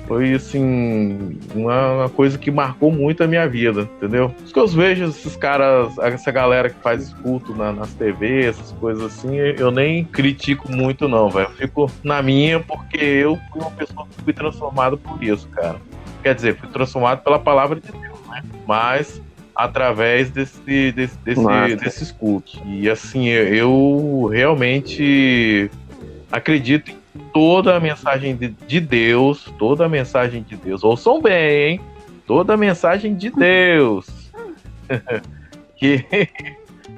foi assim, uma coisa que marcou muito a minha vida, entendeu? Por isso que eu vejo esses caras, essa galera que faz culto nas TV, essas coisas assim, eu nem critico muito não, velho. Eu fico na minha porque eu fui uma pessoa que fui transformado por isso, cara. Quer dizer, fui transformado pela palavra de Deus, né? Mas através desses cultos. E assim, eu realmente acredito em toda a mensagem de Deus, ouçam bem, hein? Toda a mensagem de Deus que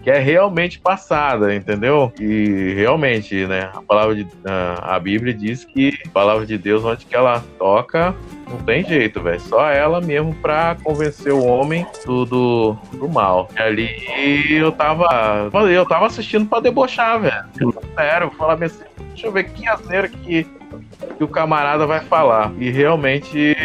é realmente passada, entendeu? E realmente, né, a Bíblia diz que a palavra de Deus, onde que ela toca, não tem jeito, velho. Só ela mesmo pra convencer o homem do mal. E ali eu tava assistindo pra debochar, velho. Sério, vou falar bem assim, deixa eu ver que asneira que o camarada vai falar. E realmente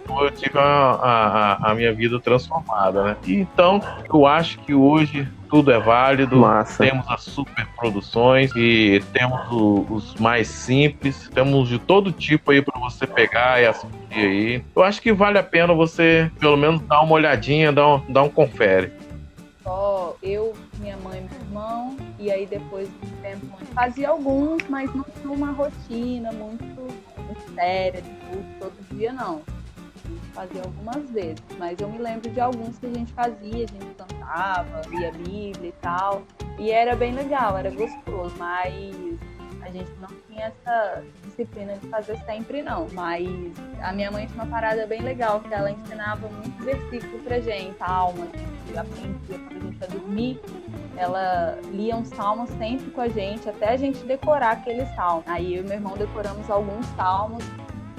eu tive a minha vida transformada, né? Então, eu acho que hoje tudo é válido. Massa. Temos as super produções e temos os mais simples. Temos de todo tipo aí pra você pegar e assistir aí. Eu acho que vale a pena você, pelo menos, dar uma olhadinha, dar um confere. Só eu, minha mãe e meu irmão, e aí depois do tempo fazia alguns, mas não tinha uma rotina muito séria de culto todo dia, não. A gente fazia algumas vezes, mas eu me lembro de alguns que a gente fazia, a gente cantava, lia a Bíblia e tal, e era bem legal, era gostoso, mas a gente não tinha essa disciplina de fazer sempre, não. Mas a minha mãe tinha uma parada bem legal, que ela ensinava muito versículo pra gente, salmos, a gente aprendia quando a gente ia dormir, ela lia um salmo sempre com a gente, até a gente decorar aquele salmo. Aí eu e meu irmão decoramos alguns salmos,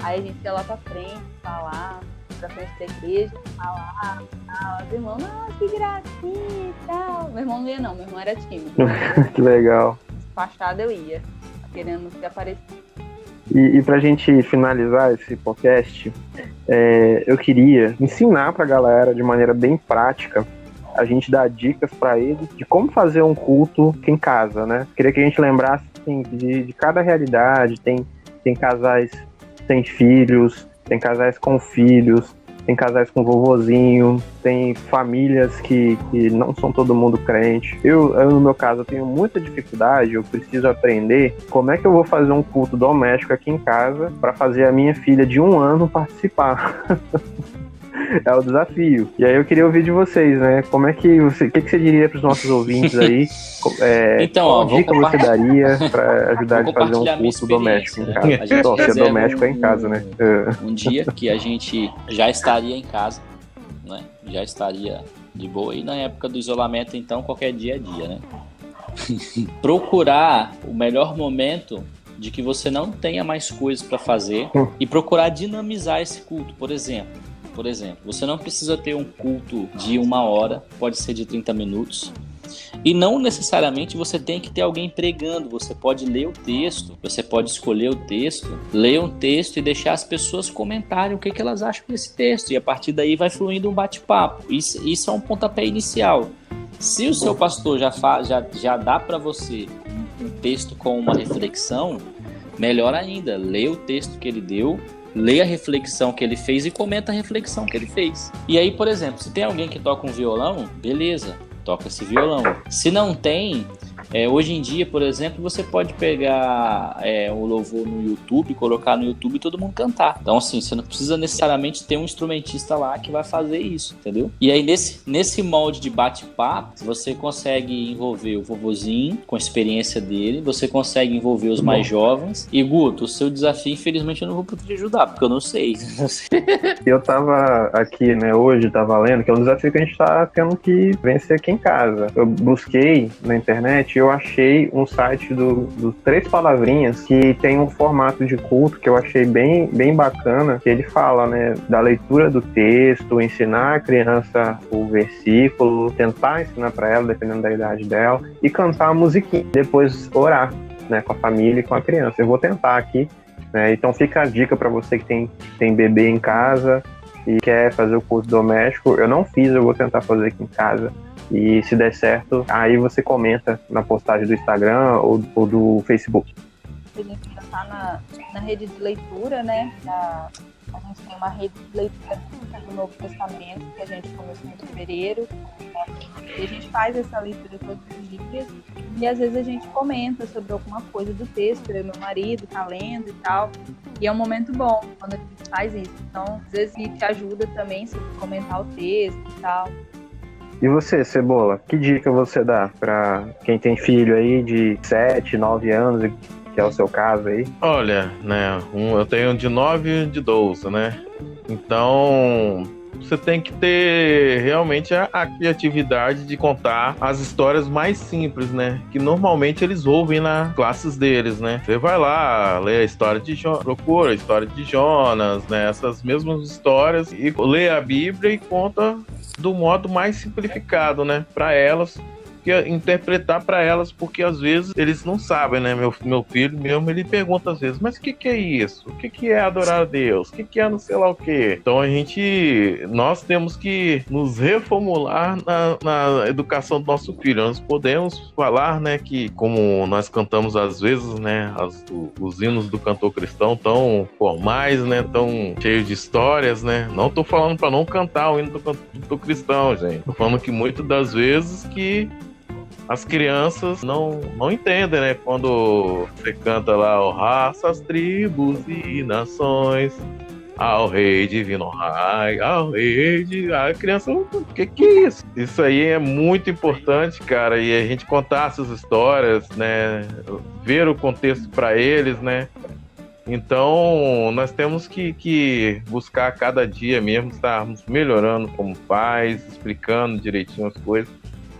aí a gente ia lá pra frente, falar, pra frente da igreja, falar, tal. Os irmãos, nossa, que gracinha e tal. Meu irmão não ia não, meu irmão era tímido. Que legal. Despachado eu ia, querendo se aparecer. E pra gente finalizar esse podcast, eu queria ensinar pra galera de maneira bem prática, a gente dar dicas pra eles de como fazer um culto em casa, né? Queria que a gente lembrasse assim, de cada realidade. Tem casais sem filhos, tem casais com filhos, tem casais com vovozinho, tem famílias que não são todo mundo crente. Eu, no meu caso, eu tenho muita dificuldade, eu preciso aprender como é que eu vou fazer um culto doméstico aqui em casa para fazer a minha filha de 1 ano participar. É o desafio. E aí eu queria ouvir de vocês, né? Como é que você diria para os nossos ouvintes aí? Então, qual ó, vou dica você daria para ajudar vou a fazer um compartilhar minha culto doméstico em experiência, casa? né? A gente Bom, se é reserva doméstico é em casa, né? um dia que a gente já estaria em casa, né? Já estaria de boa. E na época do isolamento, então, qualquer dia é dia, né? Procurar o melhor momento de que você não tenha mais coisas para fazer e procurar dinamizar esse culto. Por exemplo, você não precisa ter um culto de 1 hora, pode ser de 30 minutos. E não necessariamente você tem que ter alguém pregando, você pode ler o texto, você pode escolher o texto, ler um texto e deixar as pessoas comentarem o que elas acham desse texto, e a partir daí vai fluindo um bate-papo. Isso é um pontapé inicial. Se o seu pastor já dá para você um texto com uma reflexão, melhor ainda, lê o texto que ele deu, lê a reflexão que ele fez e comenta a reflexão que ele fez. E aí, por exemplo, se tem alguém que toca um violão, beleza, toca esse violão. Se não tem, hoje em dia, por exemplo, você pode pegar o louvor no YouTube, colocar no YouTube e todo mundo cantar. Então, assim, você não precisa necessariamente ter um instrumentista lá que vai fazer isso, entendeu? E aí, nesse molde de bate-papo, você consegue envolver o vovozinho com a experiência dele, você consegue envolver os mais jovens. E, Guto, o seu desafio, infelizmente, eu não vou poder te ajudar, porque eu não sei. Eu tava aqui, né, hoje, tava lendo, que é um desafio que a gente tá tendo que vencer aqui em casa. Eu busquei na internet e eu achei um site do Três Palavrinhas que tem um formato de culto que eu achei bem, bem bacana, que ele fala, né, da leitura do texto, ensinar a criança o versículo, tentar ensinar para ela, dependendo da idade dela, e cantar a musiquinha, depois orar, né, com a família e com a criança. Eu vou tentar aqui, né, então fica a dica para você que tem bebê em casa e quer fazer o culto doméstico. Eu não fiz, eu vou tentar fazer aqui em casa. E se der certo, aí você comenta na postagem do Instagram ou do Facebook. A gente já está na rede de leitura, né? A gente tem uma rede de leitura do Novo Testamento, que a gente começou em fevereiro. E a gente faz essa leitura todos os dias. E às vezes a gente comenta sobre alguma coisa do texto. Eu e meu marido tá lendo e tal. E é um momento bom quando a gente faz isso. Então, às vezes te ajuda também se você comentar o texto e tal. E você, Cebola, que dica você dá para quem tem filho aí de 7, 9 anos, que é o seu caso aí? Olha, né, eu tenho de 9 e de 12, né? Então, você tem que ter realmente a criatividade de contar as histórias mais simples, né? Que normalmente eles ouvem nas classes deles, né? Você vai lá, lê a história de Jonas, procura a história de Jonas, né? Essas mesmas histórias, e lê a Bíblia e conta do modo mais simplificado, né? Para elas, interpretar para elas, porque às vezes eles não sabem, né? Meu filho mesmo, ele pergunta às vezes, mas o que é isso? O que é adorar a Deus? O que é não sei lá o quê? Então nós temos que nos reformular na educação do nosso filho. Nós podemos falar, né, que como nós cantamos às vezes, né, os hinos do cantor cristão tão formais, né, tão cheios de histórias, né? Não tô falando para não cantar o hino do cantor cristão, gente. Tô falando que muitas das vezes que as crianças não entendem, né? Quando você canta lá, ó, raças, tribos e nações, ao rei divino Rai, ao rei de... A criança, o que é isso? Isso aí é muito importante, cara, e a gente contar essas histórias, né? Ver o contexto para eles, né? Então, nós temos que buscar cada dia mesmo estarmos melhorando como pais, explicando direitinho as coisas.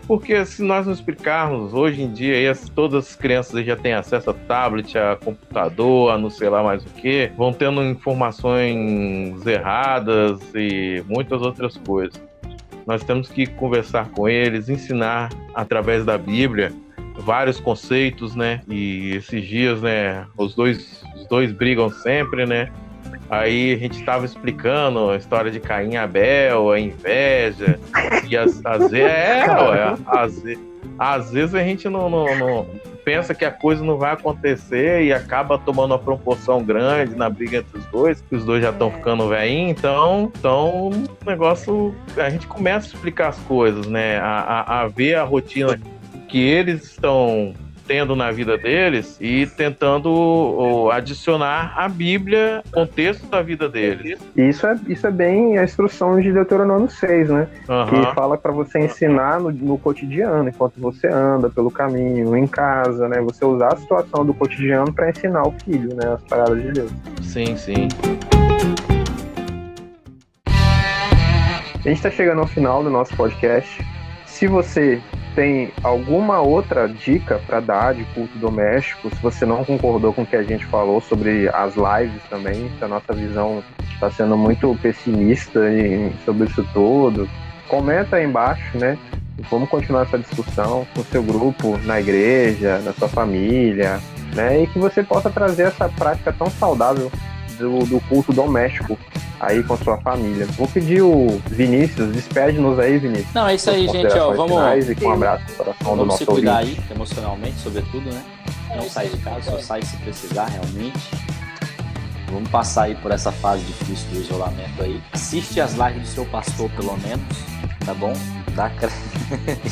Porque se nós não explicarmos, hoje em dia todas as crianças já têm acesso a tablet, a computador, a não sei lá mais o que, vão tendo informações erradas e muitas outras coisas. Nós temos que conversar com eles, ensinar através da Bíblia vários conceitos, né? E esses dias, né, os dois brigam sempre, né? Aí a gente estava explicando a história de Caim e Abel, a inveja, e às vezes a gente não pensa que a coisa não vai acontecer e acaba tomando uma proporção grande na briga entre os dois, que os dois já estão ficando velhinhos, então o negócio, a gente começa a explicar as coisas, né? A ver a rotina que eles estão tendo na vida deles e tentando adicionar a Bíblia ao contexto da vida deles. Isso é bem a instrução de Deuteronômio 6, né? Que fala para você ensinar no cotidiano, enquanto você anda pelo caminho, em casa, né? Você usar a situação do cotidiano para ensinar o filho, né? As palavras de Deus. Sim, sim. A gente está chegando ao final do nosso podcast. Se você tem alguma outra dica para dar de culto doméstico, se você não concordou com o que a gente falou sobre as lives também, se a nossa visão está sendo muito pessimista sobre isso tudo, comenta aí embaixo, né? Vamos continuar essa discussão com o seu grupo, na igreja, na sua família, né? E que você possa trazer essa prática tão saudável do culto doméstico aí com a sua família. Vou pedir o Vinícius, despede-nos aí, Vinícius. Não, é isso aí, gente, ó, vamos... E com um abraço no coração do nosso se cuidar ouvinte. aí, emocionalmente, sobretudo, né? Não sai de casa, só sai se precisar, realmente. Vamos passar aí por essa fase difícil do isolamento aí. Assiste as lives do seu pastor, pelo menos, tá bom?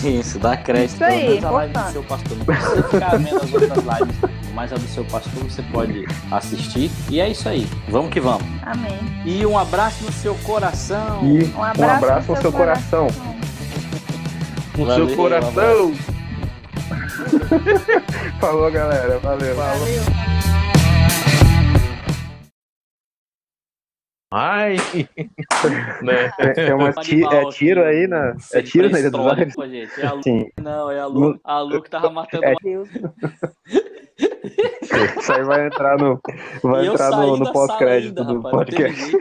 Isso, dá crédito. Pelo menos a live do seu pastor. Não precisa ficar vendo as outras lives, mas a do seu pastor você pode assistir. E é isso aí. Vamos que vamos. Amém. E um abraço no seu coração. E um abraço no seu coração. No seu coração. Falou, galera. Valeu. Ai, né? É tiro aí na. É tiro na Ilha dos Anjos? Gente. É a Lu... Sim. Não, é a Lu que tava matando Deus. Isso aí vai entrar no pós-crédito do podcast.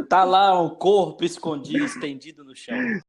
Tá lá um corpo escondido, estendido no chão.